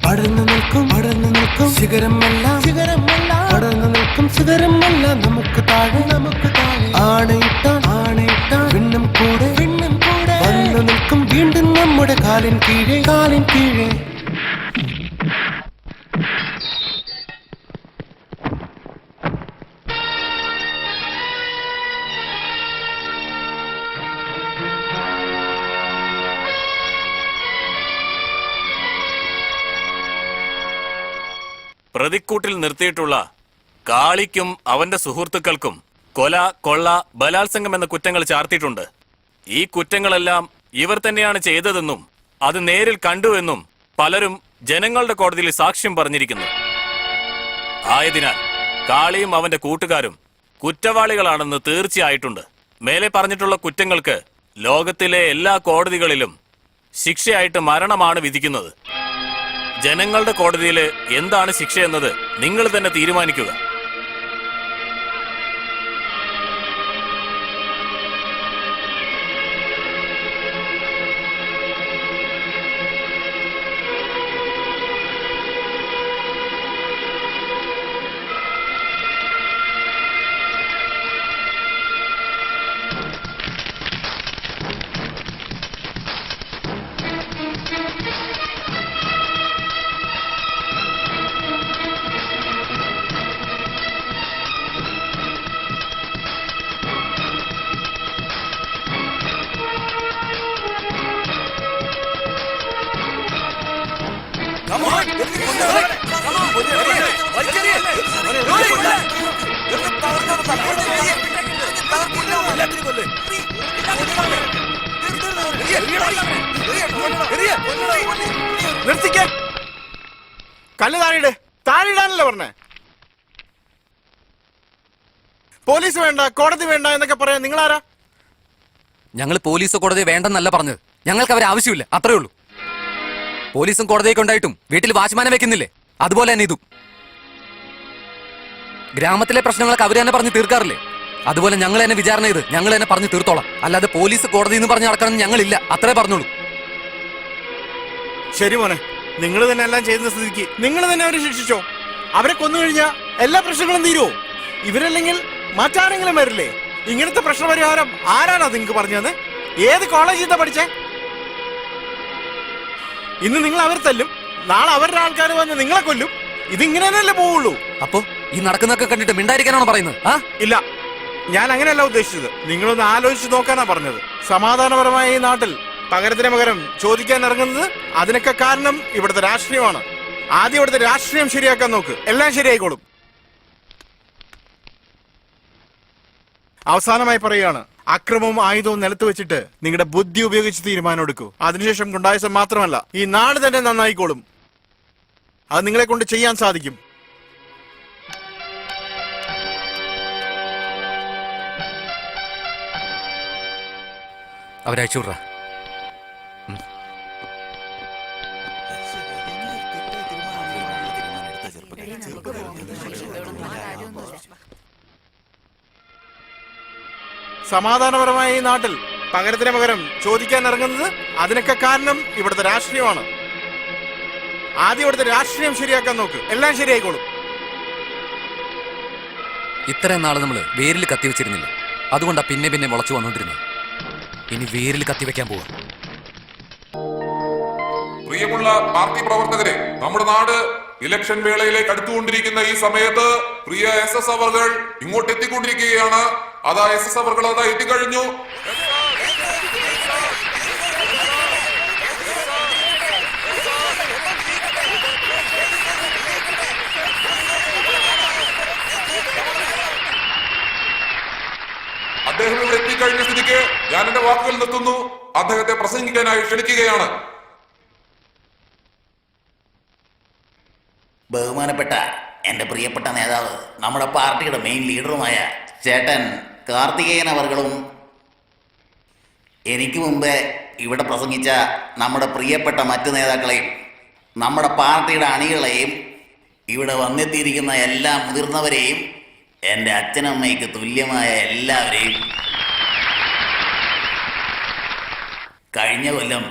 അടർന്നു നിൽക്കും ശിഖരമല്ല അടർന്നു നിൽക്കും ശിഖരമല്ല നമുക്ക് താഴെ ആണയിട്ടാൻ വിണ്ണും കൂടെ വന്നു നിൽക്കും വീണ്ടും നമ്മുടെ കാലിൻ കീഴെ പ്രതിക്കൂട്ടിൽ നിർത്തിയിട്ടുള്ള കാളിക്കും അവന്റെ സുഹൃത്തുക്കൾക്കും കൊല, കൊള്ള, ബലാത്സംഗം എന്ന കുറ്റങ്ങൾ ചാർത്തിയിട്ടുണ്ട്. ഈ കുറ്റങ്ങളെല്ലാം ഇവർ തന്നെയാണ് ചെയ്തതെന്നും അത് നേരിൽ കണ്ടുവെന്നും പലരും ജനങ്ങളുടെ കോടതിയിൽ സാക്ഷ്യം പറഞ്ഞിരിക്കുന്നു. ആയതിനാൽ കാളിയും അവന്റെ കൂട്ടുകാരും കുറ്റവാളികളാണെന്ന് തീർച്ചയായിട്ടുണ്ട്. മേലെ പറഞ്ഞിട്ടുള്ള കുറ്റങ്ങൾക്ക് ലോകത്തിലെ എല്ലാ കോടതികളിലും ശിക്ഷയായിട്ട് മരണമാണ് വിധിക്കുന്നത്. ജനങ്ങളുടെ കോടതിയിൽ എന്താണ് ശിക്ഷയെന്നത് നിങ്ങൾ തന്നെ തീരുമാനിക്കുക. നിർത്തിക്കാൻ കല്ല് താഴെയിടാനല്ലേ പറഞ്ഞേ? പോലീസ് വേണ്ട, കോടതി വേണ്ട എന്നൊക്കെ പറയാൻ നിങ്ങളാരാ? ഞങ്ങൾ പോലീസോ കോടതിയോ വേണ്ടെന്നല്ല പറഞ്ഞത്. ഞങ്ങൾക്ക് അവരെ ആവശ്യമില്ല, അത്രേ ഉള്ളൂ. പോലീസും കോടതിയൊക്കെ ഉണ്ടായിട്ടും വീട്ടിൽ വാച്ച്മാനെ വെക്കുന്നില്ലേ? അതുപോലെ തന്നെ ഇതും. ഗ്രാമത്തിലെ പ്രശ്നങ്ങളൊക്കെ അവർ തന്നെ പറഞ്ഞ് തീർക്കാറില്ലേ? അതുപോലെ ഞങ്ങൾ തന്നെ വിചാരണ ചെയ്ത് ഞങ്ങൾ തന്നെ പറഞ്ഞു തീർത്തോളാം. അല്ലാതെ പോലീസ് കോടതി എന്ന് പറഞ്ഞ് നടക്കണം ഞങ്ങളില്ല, അത്രേ പറഞ്ഞോളൂ. ശരി മോനെ, നിങ്ങൾ തന്നെ എല്ലാം ചെയ്യുന്ന സ്ഥിതിക്ക് നിങ്ങൾ തന്നെ അവരെ ശിക്ഷിച്ചോ. അവരെ കൊന്നു കഴിഞ്ഞാൽ എല്ലാ പ്രശ്നങ്ങളും തീരുവോ? ഇവരല്ലെങ്കിൽ മറ്റാരെങ്കിലും വരില്ലേ? ഇങ്ങനത്തെ പ്രശ്നപരിഹാരം ആരാണോ നിങ്ങൾക്ക് പറഞ്ഞത്? ഏത് കോളേജിൽ പഠിച്ചേ? ഇന്ന് നിങ്ങൾ അവർ തല്ലും, നാളെ അവരുടെ ആൾക്കാർ വന്ന് നിങ്ങളെ കൊല്ലും. ഇതിങ്ങനെ തന്നെയല്ലേ പോവുള്ളൂ. അപ്പൊ ഈ നടക്കുന്നൊക്കെ കണ്ടിട്ട് മിണ്ടായിരിക്കാനാണോ പറയുന്നത്? ഇല്ല, ഞാൻ അങ്ങനെയല്ല ഉദ്ദേശിച്ചത്. നിങ്ങളൊന്ന് ആലോചിച്ച് നോക്കാനാ പറഞ്ഞത്. സമാധാനപരമായ ഈ നാട്ടിൽ പകരത്തിന് പകരം ചോദിക്കാൻ ഇറങ്ങുന്നത് അതിനൊക്കെ കാരണം ഇവിടുത്തെ രാഷ്ട്രീയമാണ്. ആദ്യം ഇവിടുത്തെ രാഷ്ട്രീയം ശരിയാക്കാൻ നോക്ക്, എല്ലാം ശരിയായിക്കോളും. അവസാനമായി പറയുകയാണ്, അക്രമവും ആയുധവും നിലത്ത് വെച്ചിട്ട് നിങ്ങളുടെ ബുദ്ധി ഉപയോഗിച്ച് തീരുമാനം എടുക്കൂ. അതിനുശേഷം ഗുണ്ടായിസം മാത്രമല്ല, ഈ നാട് തന്നെ നന്നായിക്കോളും. അത് നിങ്ങളെ കൊണ്ട് ചെയ്യാൻ സാധിക്കും. അവരയച്ചുവിട്ര. സമാധാനപരമായ ഈ നാട്ടിൽ പകരത്തിന് പകരം ചോദിക്കാൻ ഇറങ്ങുന്നത് അതിനൊക്കെ കാരണം ഇവിടുത്തെ രാഷ്ട്രീയമാണ്. ആദ്യം ഇവിടുത്തെ രാഷ്ട്രീയം ശരിയാക്കാൻ നോക്ക്, എല്ലാം ശരിയായിക്കോളും. ഇത്രയും നാള് നമ്മള് വേരിൽ കത്തിവെച്ചിരുന്നില്ല, അതുകൊണ്ടാ പിന്നെ പിന്നെ മുളച്ചു വന്നോണ്ടിരുന്നത്. ഇനി വേരിൽ കത്തിവെക്കാൻ പോവാ. പ്രിയമുള്ള പാർട്ടി പ്രവർത്തകരെ, നമ്മുടെ നാട് ഇലക്ഷൻ വേളയിലേക്ക് അടുത്തുകൊണ്ടിരിക്കുന്ന ഈ സമയത്ത് പ്രിയ SS അവർകൾ ഇങ്ങോട്ട് എത്തിക്കൊണ്ടിരിക്കുകയാണ്. അതാ SS അവർകൾ അതാ എത്തിക്കഴിഞ്ഞു. അദ്ദേഹം ഇവിടെ എത്തിക്കഴിഞ്ഞ സ്ഥിതിക്ക് ഞാൻ എന്റെ വാക്കുകൾ നിർത്തുന്നു. അദ്ദേഹത്തെ പ്രസംഗിക്കാനായി ക്ഷണിക്കുകയാണ്. ബഹുമാനപ്പെട്ട എന്റെ പ്രിയപ്പെട്ട നേതാവ്, നമ്മുടെ പാർട്ടിയുടെ മെയിൻ ലീഡറുമായ ചേട്ടൻ കാർത്തികേയൻ അവർകളും എനിക്ക് മുമ്പേ ഇവിടെ പ്രസംഗിച്ച നമ്മുടെ പ്രിയപ്പെട്ട മറ്റു നേതാക്കളെയും നമ്മുടെ പാർട്ടിയുടെ അണികളെയും ഇവിടെ വന്നെത്തിയിരിക്കുന്ന എല്ലാ മുതിർന്നവരെയും എൻ്റെ അച്ഛനമ്മയ്ക്ക് തുല്യമായ എല്ലാവരെയും കഴിഞ്ഞ കൊല്ലം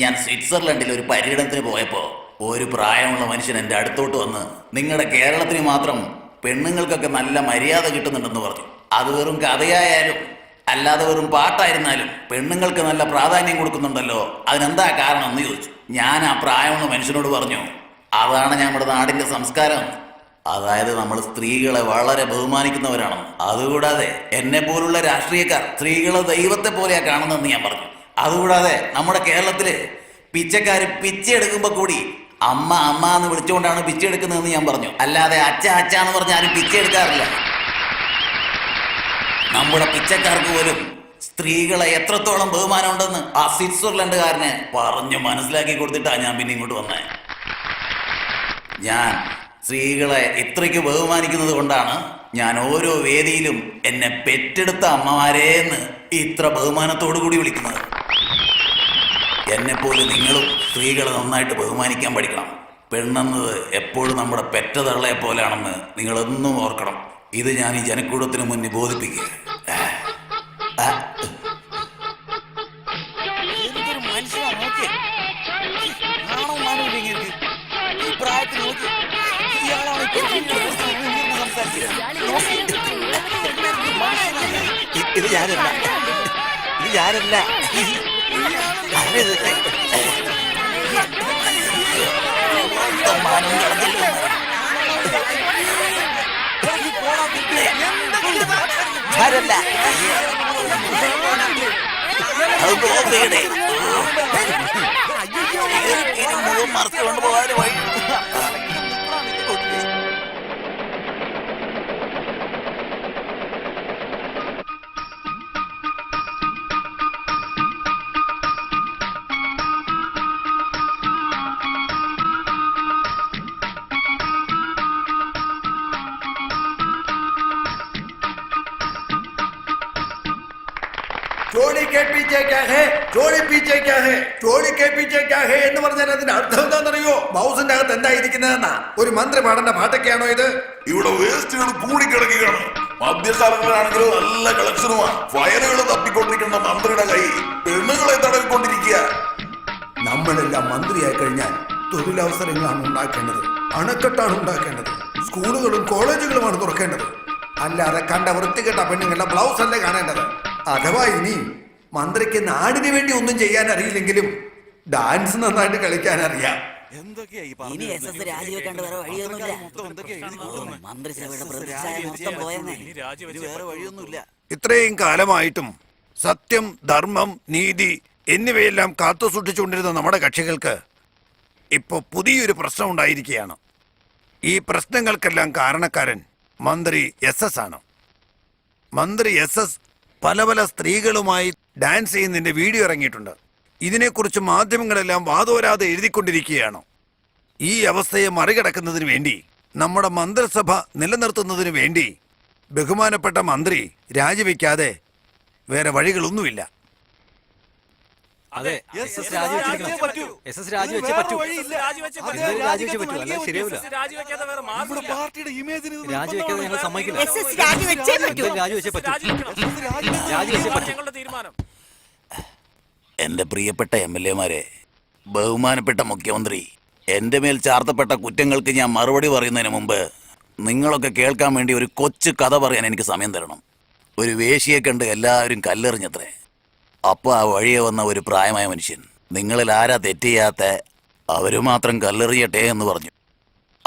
ഞാൻ സ്വിറ്റ്സർലൻഡിൽ ഒരു പര്യടനത്തിന് പോയപ്പോൾ ഒരു പ്രായമുള്ള മനുഷ്യൻ എൻ്റെ അടുത്തോട്ട് വന്ന് നിങ്ങളുടെ കേരളത്തിന് മാത്രം പെണ്ണുങ്ങൾക്കൊക്കെ നല്ല മര്യാദ കിട്ടുന്നുണ്ടെന്ന് പറഞ്ഞു. അത് വെറും കഥയായാലും അല്ലാതെ വെറും പാട്ടായിരുന്നാലും പെണ്ണുങ്ങൾക്ക് നല്ല പ്രാധാന്യം കൊടുക്കുന്നുണ്ടല്ലോ, അതിനെന്താ കാരണം എന്ന് ചോദിച്ചു. ഞാൻ ആ പ്രായമുള്ള മനുഷ്യനോട് പറഞ്ഞു, അതാണ് നമ്മുടെ നാടിന്റെ സംസ്കാരം. അതായത് നമ്മൾ സ്ത്രീകളെ വളരെ ബഹുമാനിക്കുന്നവരാണ്. അതുകൂടാതെ എന്നെ പോലുള്ള രാഷ്ട്രീയക്കാർ സ്ത്രീകളെ ദൈവത്തെ പോലെയാ കാണുന്നതെന്ന് ഞാൻ പറഞ്ഞു. അതുകൂടാതെ നമ്മുടെ കേരളത്തില് പിച്ചക്കാര് പിച്ച എടുക്കുമ്പോ കൂടി അമ്മ അമ്മ എന്ന് വിളിച്ചുകൊണ്ടാണ് പിച്ച എടുക്കുന്നതെന്ന് ഞാൻ പറഞ്ഞു. അല്ലാതെ അച്ഛ അച്ഛ എന്ന് പറഞ്ഞ് ആരും പിച്ച എടുക്കാറില്ല. നമ്മുടെ പിച്ചക്കാർക്ക് പോലും സ്ത്രീകളെ എത്രത്തോളം ബഹുമാനം ഉണ്ടെന്ന് ആ സ്വിറ്റ്സർലൻഡുകാരനെ പറഞ്ഞു മനസ്സിലാക്കി കൊടുത്തിട്ടാണ് ഞാൻ പിന്നെ ഇങ്ങോട്ട് വന്നേ. ഞാൻ സ്ത്രീകളെ ഇത്രയ്ക്ക് ബഹുമാനിക്കുന്നത് കൊണ്ടാണ് ഞാൻ ഓരോ വേദിയിലും എന്നെ പെറ്റെടുത്ത അമ്മമാരേന്ന് ഇത്ര ബഹുമാനത്തോടു കൂടി വിളിക്കുന്നത്. എന്നെപ്പോലെ നിങ്ങളും സ്ത്രീകളെ നന്നായിട്ട് ബഹുമാനിക്കാൻ പഠിക്കണം. പെണ്ണെന്നത് എപ്പോഴും നമ്മുടെ പെറ്റ തള്ളയെ പോലെയാണെന്ന് നിങ്ങളെന്നും ഓർക്കണം. ഇത് ഞാൻ ഈ ജനക്കൂട്ടത്തിന് മുന്നിൽ ബോധിപ്പിക്കുക. ഇത് ഞാനല്ല, ഇത് ഞാനല്ല. ആരല്ല മറച്ചുകൊണ്ട് പോകാനും വഴി. ചോളി കെ പീച്ചേ ക്യാ ഹേ, ചോളി പീച്ചേ ക്യാ ഹേ, ചോളി കെ പീച്ചേ ക്യാ ഹേ എന്ന് പറഞ്ഞാൽ അതിന്റെ അർത്ഥം എന്താണെന്നറിയോ? ബൗസിന്റെ അകത്ത് എന്താ ഇരിക്കുന്നതെന്നാ? ഒരു മന്ത്രി പാടേണ്ട പാട്ടൊക്കെയാണോ ഇത്? ഇവിടെ വേസ്റ്റുകൾ കൂടിക്കിടക്കുകയാണ്. മദ്യശാലകളാണെങ്കിലും നല്ല കളക്ഷനുമാണ്. ഫയലുകൾ തപ്പിക്കൊണ്ടിരിക്കുന്ന മന്ത്രിയുടെ കൈ പെണ്ണുങ്ങളെ തടവിക്കൊണ്ടിരിക്കുക. നമ്മളെല്ലാം മന്ത്രിയായി കഴിഞ്ഞാൽ തൊഴിലവസരങ്ങളാണ് ഉണ്ടാക്കേണ്ടത്, അണക്കെട്ടാണ് ഉണ്ടാക്കേണ്ടത്, സ്കൂളുകളും കോളേജുകളുമാണ് തുറക്കേണ്ടത്. അല്ലാതെ കണ്ട വൃത്തികെട്ട പെണ്ണുങ്ങളുടെ ബ്ലൗസ് അല്ലേ കാണേണ്ടത്. അഥവാ ഇനി മന്ത്രിക്ക് നാടിന് വേണ്ടി ഒന്നും ചെയ്യാൻ അറിയില്ലെങ്കിലും ഡാൻസ് നന്നായിട്ട് കളിക്കാൻ അറിയാം. ഇനി SS രാജിവെക്കാണ്ട് വേറെ വഴിയൊന്നുമില്ല. മന്ത്രിസഭയുടെ പ്രതിച്ഛായ മൊത്തം പോയെന്നേ. വേറെ വഴിയൊന്നുമില്ല. ഇത്രയും കാലമായിട്ടും സത്യം, ധർമ്മം, നീതി എന്നിവയെല്ലാം കാത്തു സൂക്ഷിച്ചുകൊണ്ടിരുന്ന നമ്മുടെ കക്ഷികൾക്ക് ഇപ്പോൾ പുതിയൊരു പ്രശ്നം ഉണ്ടായിരിക്കുകയാണ്. ഈ പ്രശ്നങ്ങൾക്കെല്ലാം കാരണക്കാരൻ മന്ത്രി SS ആണ്. മന്ത്രി SS പല പല സ്ത്രീകളുമായി ഡാൻസ് ചെയ്യുന്നതിന്റെ വീഡിയോ ഇറങ്ങിയിട്ടുണ്ട്. ഇതിനെക്കുറിച്ച് മാധ്യമങ്ങളെല്ലാം വാതോരാതെ എഴുതിക്കൊണ്ടിരിക്കുകയാണ്. ഈ അവസ്ഥയെ മറികടക്കുന്നതിന് വേണ്ടി, നമ്മുടെ മന്ത്രിസഭ നിലനിർത്തുന്നതിന് വേണ്ടി ബഹുമാനപ്പെട്ട മന്ത്രി രാജിവെക്കാതെ വേറെ വഴികളൊന്നുമില്ല. അതെ, SS രാജിവെച്ചേ പറ്റൂ. SS രാജിവെച്ചേ പറ്റൂ. രാജിവെച്ചേ പറ്റൂ, അല്ല ശരിയാവില്ല. രാജിവെക്കാതെ ഞങ്ങൾ സമ്മതിക്കില്ല. SS രാജിവെച്ചേ പറ്റൂ. രാജിവെച്ചേ പറ്റൂ. രാജിവെച്ചേ പറ്റൂ. എന്റെ പ്രിയപ്പെട്ട MLA-മാരെ, ബഹുമാനപ്പെട്ട മുഖ്യമന്ത്രി, എന്റെ മേൽ ചാർത്തപ്പെട്ട കുറ്റങ്ങൾക്ക് ഞാൻ മറുപടി പറയുന്നതിന് മുമ്പ് നിങ്ങളൊക്കെ കേൾക്കാൻ വേണ്ടി ഒരു കൊച്ചു കഥ പറയാൻ എനിക്ക് സമയം തരണം. ഒരു വേശ്യയെ കണ്ട് എല്ലാവരും കല്ലെറിഞ്ഞത്രേ. അപ്പോൾ ആ വഴിയെ വന്ന ഒരു പ്രായമായ മനുഷ്യൻ, നിങ്ങളിൽ ആരാ തെറ്റ് ചെയ്യാത്ത, അവര് മാത്രം കല്ലെറിയട്ടെ എന്ന് പറഞ്ഞു.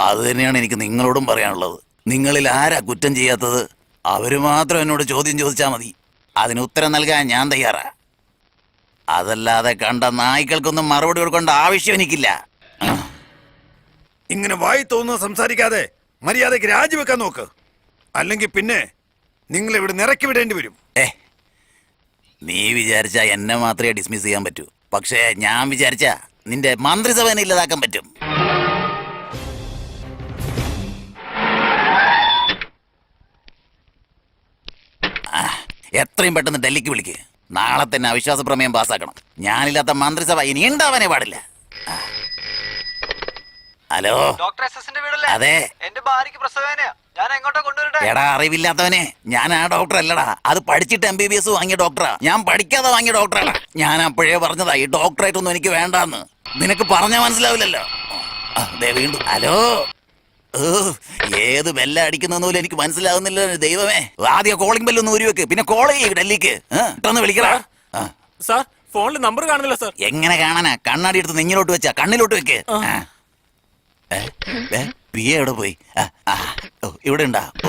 അത് തന്നെയാണ് എനിക്ക് നിങ്ങളോടും പറയാനുള്ളത്. നിങ്ങളിൽ ആരാ കുറ്റം ചെയ്യാത്തത്, അവര് മാത്രം എന്നോട് ചോദ്യം ചോദിച്ചാൽ മതി. അതിന് ഉത്തരം നൽകാൻ ഞാൻ തയ്യാറാ. അതല്ലാതെ കണ്ട നായ്ക്കൾക്കൊന്നും മറുപടി കൊടുക്കേണ്ട ആവശ്യം എനിക്കില്ല. ഇങ്ങനെ വായി തോന്നുന്നത് സംസാരിക്കാതെ മര്യാദയ്ക്ക് രാജിവെക്കാൻ നോക്ക്. അല്ലെങ്കിൽ പിന്നെ നിങ്ങൾ ഇവിടെ നിറക്കി വിടേണ്ടി വരും. നീ വിചാരിച്ചാ എന്നെ മാത്രമേ ഡിസ്മിസ് ചെയ്യാൻ പറ്റൂ. പക്ഷേ ഞാൻ വിചാരിച്ചാ നിന്റെ മന്ത്രിസഭനെ ഇല്ലാതാക്കാൻ പറ്റും. എത്രയും പെട്ടെന്ന് ഡൽഹിക്ക് വിളിക്ക്. നാളെ തന്നെ അവിശ്വാസ പ്രമേയം പാസ്സാക്കണം. ഞാനില്ലാത്ത മന്ത്രിസഭ ഇനി ഉണ്ടാവാനേ പാടില്ല. ഹലോ, അതെ. എടാ അറിവില്ലാത്തവനെ, ഞാൻ ആ ഡോക്ടർ അല്ലടാ. അത് പഠിച്ചിട്ട് MBBS വാങ്ങിയ ഡോക്ടറാ. ഞാൻ പഠിക്കാതെ വാങ്ങിയ ഡോക്ടറാണ്. ഞാൻ അപ്പോഴേ പറഞ്ഞതാ ഈ ഡോക്ടറായിട്ടൊന്നും എനിക്ക് വേണ്ടാന്ന്. നിനക്ക് പറഞ്ഞാൽ മനസ്സിലാവില്ലല്ലോ. ദേ വീണ്ടും ഹലോ. ഓ, ഏത് ബെല്ല അടിക്കുന്ന എനിക്ക് മനസ്സിലാവുന്നില്ല ദൈവമേ. ആദ്യം കോളിംഗ് ബെല്ലൊന്ന് ഊരി വെക്ക്, പിന്നെ കോൾ ചെയ്യ് ഡൽഹിക്ക്. ഇട്ടൊന്ന് വിളിക്കടാ. സാർ ഫോണിൽ നമ്പർ കാണുന്നില്ല സാർ. എങ്ങനെ കാണാനാ? കണ്ണാടി എടുത്ത് നെഞ്ഞിലോട്ട് വെച്ചാ, കണ്ണിലോട്ട് വെക്ക്. പി എവിടെ പോയി? ഇവിടെ ഉണ്ടാ. ഓ